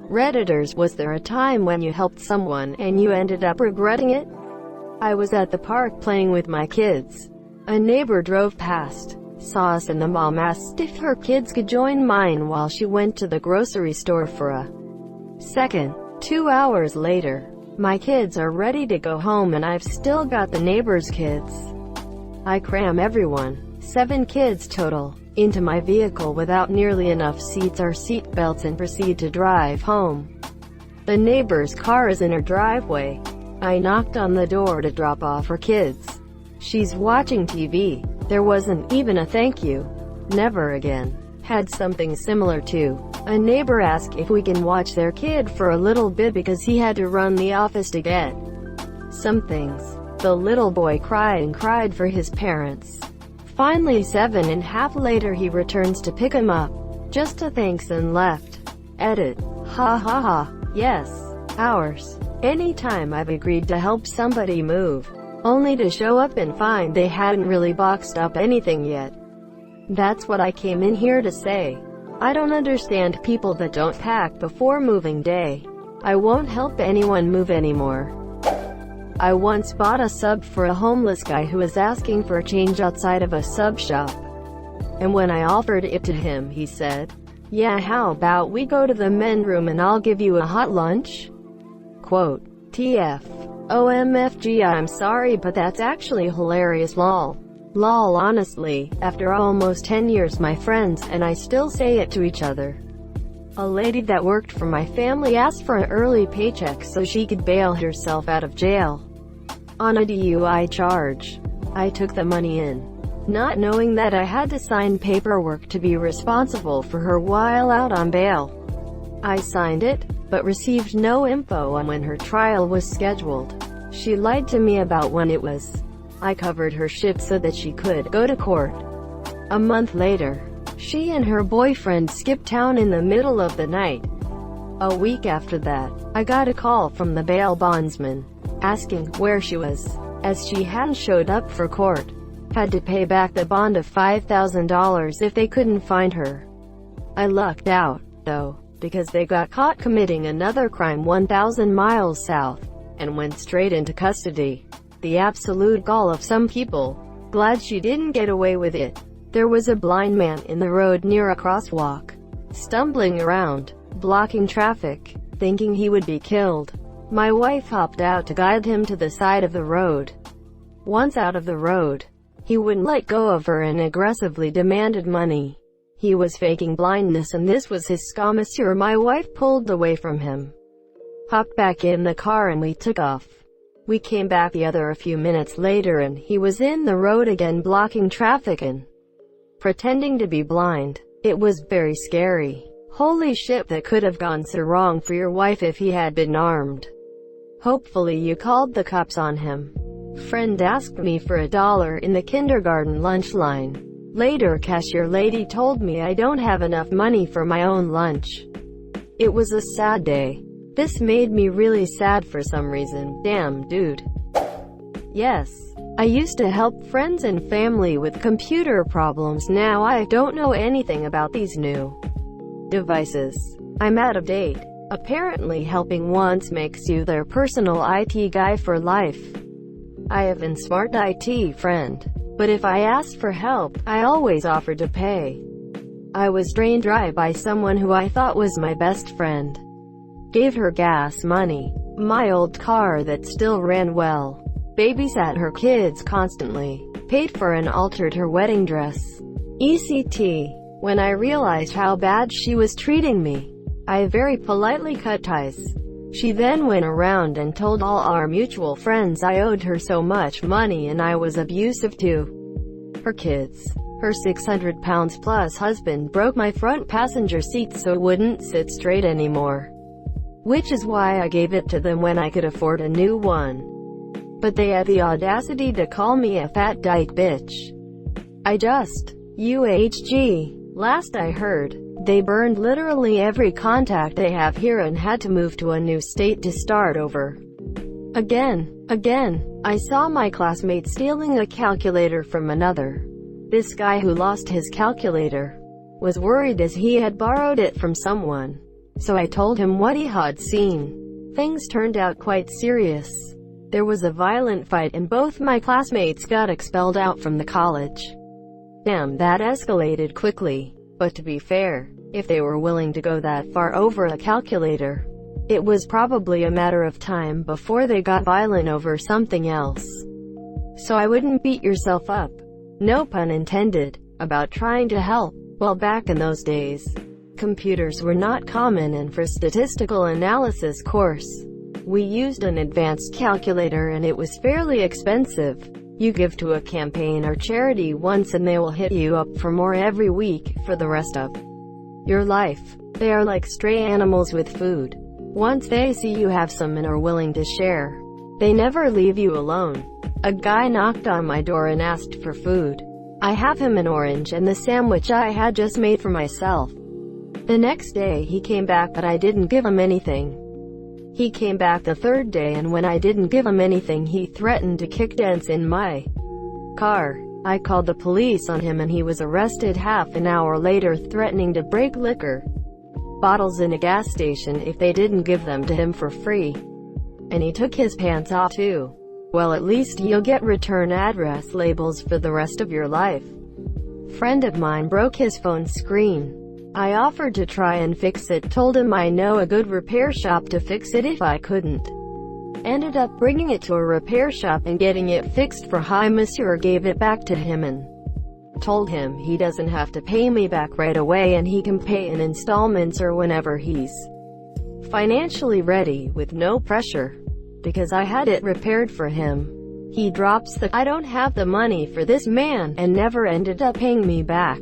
Redditors, was there a time when you helped someone and you ended up regretting it? I was at the park playing with my kids. A neighbor drove past, saw us, and the mom asked if her kids could join mine while she went to the grocery store for a second. 2 hours later, my kids are ready to go home and I've still got the neighbor's kids. I cram everyone, 7 kids total, into my vehicle without nearly enough seats or seat belts and proceed to drive home. The neighbor's car is in her driveway. I knocked on the door to drop off her kids. She's watching TV. There wasn't even a thank you. Never again. Had something similar too. A neighbor asked if we can watch their kid for a little bit because he had to run the office to get some things. The little boy cried and cried for his parents. Finally 7.5 later he returns to pick him up. Just a thanks and left. Edit. Ha ha ha. Yes. Hours. Anytime I've agreed to help somebody move, only to show up and find they hadn't really boxed up anything yet. That's what I came in here to say. I don't understand people that don't pack before moving day. I won't help anyone move anymore. I once bought a sub for a homeless guy who was asking for a change outside of a sub shop. And when I offered it to him, he said, "Yeah, how about we go to the men's room and I'll give you a hot lunch?" Quote, TF. OMFG, I'm sorry, but that's actually hilarious. Lol. Lol. Honestly, after almost 10 years, my friends and I still say it to each other. A lady that worked for my family asked for an early paycheck so she could bail herself out of jail on a DUI charge. I took the money in, not knowing that I had to sign paperwork to be responsible for her while out on bail. I signed it, but received no info on when her trial was scheduled. She lied to me about when it was. I covered her shit so that she could go to court. A month later, she and her boyfriend skipped town in the middle of the night. A week after that, I got a call from the bail bondsman, asking where she was, as she hadn't showed up for court. Had to pay back the bond of $5,000 if they couldn't find her. I lucked out, though, because they got caught committing another crime 1,000 miles south, and went straight into custody. The absolute gall of some people. Glad she didn't get away with it. There was a blind man in the road near a crosswalk, stumbling around, blocking traffic, thinking he would be killed. My wife hopped out to guide him to the side of the road. Once out of the road, he wouldn't let go of her and aggressively demanded money. He was faking blindness and this was his scammer. My wife pulled away from him, hopped back in the car and we took off. We came back a few minutes later and he was in the road again, blocking traffic and pretending to be blind. It was very scary. Holy shit, that could have gone so wrong for your wife if he had been armed. Hopefully you called the cops on him. Friend asked me for $1 in the kindergarten lunch line. Later, cashier lady told me I don't have enough money for my own lunch. It was a sad day. This made me really sad for some reason. Damn, dude. Yes. I used to help friends and family with computer problems. Now I don't know anything about these new devices. I'm out of date. Apparently helping once makes you their personal IT guy for life. I have been smart IT friend, but if I asked for help, I always offered to pay. I was drained dry by someone who I thought was my best friend. Gave her gas money, my old car that still ran well, babysat her kids constantly, paid for and altered her wedding dress, etc. When I realized how bad she was treating me, I very politely cut ties. She then went around and told all our mutual friends I owed her so much money and I was abusive to her kids. Her 600-pound plus husband broke my front passenger seat so it wouldn't sit straight anymore. Which is why I gave it to them when I could afford a new one. But they had the audacity to call me a fat dyke bitch. I just UHG. Last I heard, they burned literally every contact they have here and had to move to a new state to start over. Again. I saw my classmate stealing a calculator from another. This guy who lost his calculator was worried as he had borrowed it from someone. so I told him what he had seen. Things turned out quite serious. There was a violent fight and both my classmates got expelled out from the college. Damn, that escalated quickly. But to be fair, if they were willing to go that far over a calculator, it was probably a matter of time before they got violent over something else. So I wouldn't beat yourself up, no pun intended, about trying to help. Well, back in those days, computers were not common, and for statistical analysis course, we used an advanced calculator and it was fairly expensive. You give to a campaign or charity once and they will hit you up for more every week, for the rest of your life. They are like stray animals with food. Once they see you have some and are willing to share, they never leave you alone. A guy knocked on my door and asked for food. I have him an orange and the sandwich I had just made for myself. The next day he came back but I didn't give him anything. He came back the third day and when I didn't give him anything he threatened to kick dents in my car. I called the police on him and he was arrested half an hour later threatening to break liquor bottles in a gas station if they didn't give them to him for free. And he took his pants off too. Well, at least you'll get return address labels for the rest of your life. Friend of mine broke his phone screen. I offered to try and fix it, told him I know a good repair shop to fix it if I couldn't. Ended up bringing it to a repair shop and getting it fixed for high monsieur. Gave it back to him and told him he doesn't have to pay me back right away and he can pay in installments or whenever he's financially ready, with no pressure. Because I had it repaired for him, he drops the "I don't have the money for this, man," and never ended up paying me back.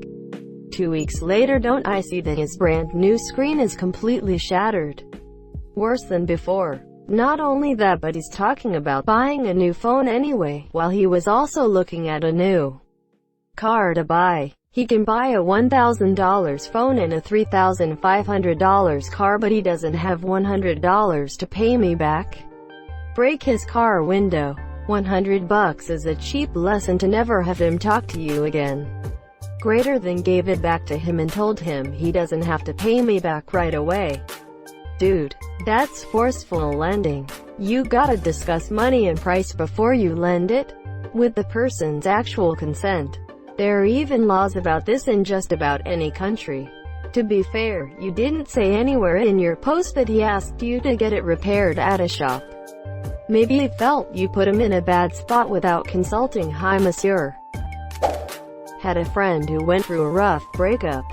2 weeks later, don't I see that his brand new screen is completely shattered. Worse than before. Not only that, but he's talking about buying a new phone anyway, while he was also looking at a new car to buy. He can buy a $1,000 phone and a $3,500 car, but he doesn't have $100 to pay me back. Break his car window. $100 is a cheap lesson to never have him talk to you again. Greater than gave it back to him and told him he doesn't have to pay me back right away. Dude, that's forceful lending. You gotta discuss money and price before you lend it, with the person's actual consent. There are even laws about this in just about any country. To be fair, you didn't say anywhere in your post that he asked you to get it repaired at a shop. Maybe he felt you put him in a bad spot without consulting high monsieur. Had a friend who went through a rough breakup,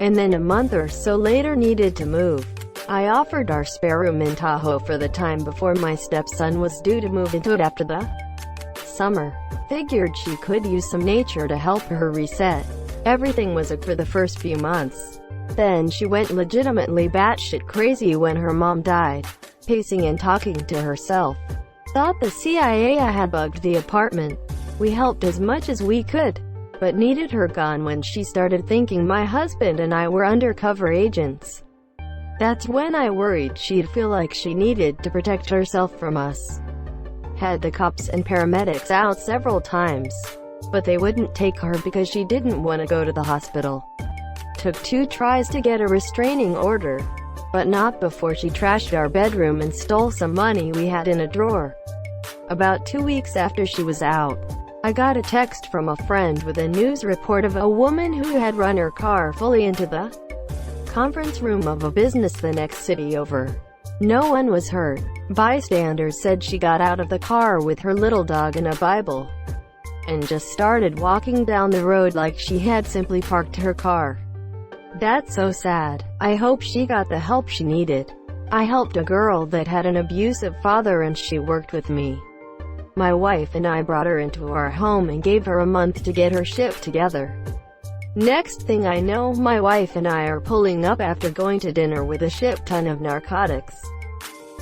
and then a month or so later needed to move. I offered our spare room in Tahoe for the time before my stepson was due to move into it after the summer. Figured she could use some nature to help her reset. Everything was okay for the first few months. Then she went legitimately batshit crazy when her mom died, pacing and talking to herself. Thought the CIA had bugged the apartment. We helped as much as we could, but needed her gone when she started thinking my husband and I were undercover agents. That's when I worried she'd feel like she needed to protect herself from us. Had the cops and paramedics out several times, but they wouldn't take her because she didn't want to go to the hospital. Took 2 tries to get a restraining order, but not before she trashed our bedroom and stole some money we had in a drawer. About 2 weeks after she was out, I got a text from a friend with a news report of a woman who had run her car fully into the conference room of a business the next city over. No one was hurt. Bystanders said she got out of the car with her little dog and a Bible, and just started walking down the road like she had simply parked her car. That's so sad. I hope she got the help she needed. I helped a girl that had an abusive father and she worked with me. My wife and I brought her into our home and gave her a month to get her shit together. Next thing I know, my wife and I are pulling up after going to dinner with a shit ton of narcotics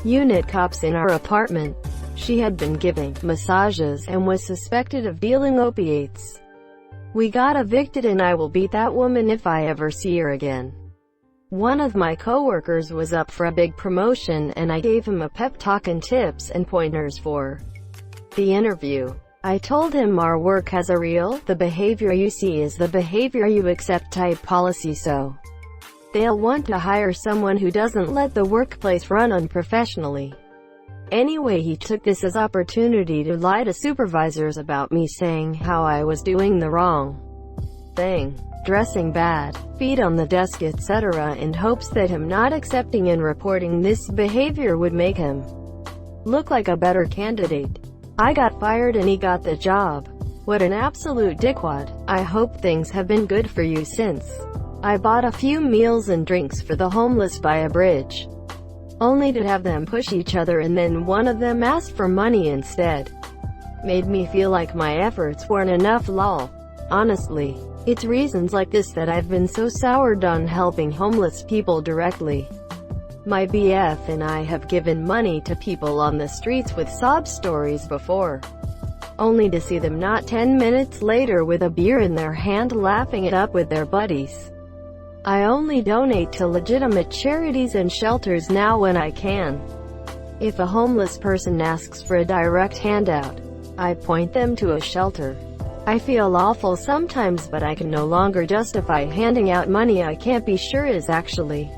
unit cops in our apartment. She had been giving massages and was suspected of dealing opiates. We got evicted and I will beat that woman if I ever see her again. One of my coworkers was up for a big promotion and I gave him a pep talk and tips and pointers for the interview. I told him our work has a real, the behavior you see is the behavior you accept type policy, so They'll want to hire someone who doesn't let the workplace run unprofessionally. Anyway, he took this as opportunity to lie to supervisors about me, saying how I was doing the wrong thing, dressing bad, feet on the desk, etc., in hopes that him not accepting and reporting this behavior would make him look like a better candidate. I got fired and he got the job. What an absolute dickwad. I hope things have been good for you since. I bought a few meals and drinks for the homeless by a bridge, only to have them push each other, and then one of them asked for money instead. Made me feel like my efforts weren't enough, lol. Honestly, it's reasons like this that I've been so soured on helping homeless people directly. My BF and I have given money to people on the streets with sob stories before, only to see them not 10 minutes later with a beer in their hand laughing it up with their buddies. I only donate to legitimate charities and shelters now when I can. If a homeless person asks for a direct handout, I point them to a shelter. I feel awful sometimes, but I can no longer justify handing out money I can't be sure is actually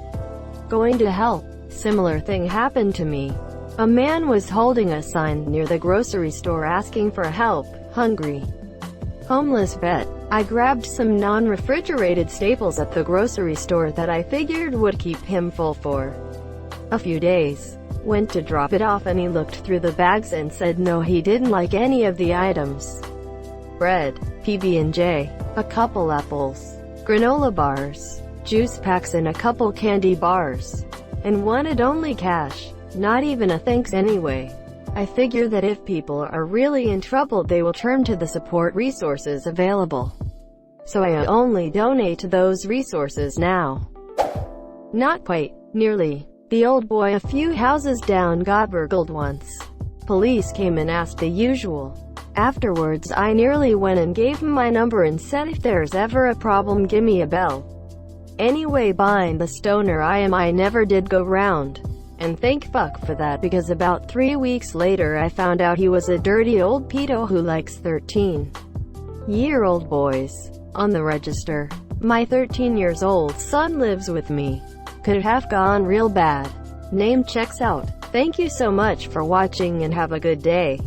going to help. Similar thing happened to me. A man was holding a sign near the grocery store asking for help, hungry, homeless vet. I grabbed some non-refrigerated staples at the grocery store that I figured would keep him full for a few days. Went to drop it off and he looked through the bags and said no, he didn't like any of the items. Bread, PB&J, a couple apples, granola bars, juice packs and a couple candy bars, and wanted only cash. Not even a thanks anyway. I figure that if people are really in trouble they will turn to the support resources available. So I only donate to those resources now. Not quite. Nearly. The old boy a few houses down got burgled once. Police came and asked the usual. Afterwards I nearly went and gave him my number and said if there's ever a problem gimme a bell. Anyway, behind the stoner I never did go round. And thank fuck for that, because about 3 weeks later I found out he was a dirty old pedo who likes 13-year-old boys. On the register. My 13-year-old son lives with me. Could have gone real bad. Name checks out. Thank you so much for watching and have a good day.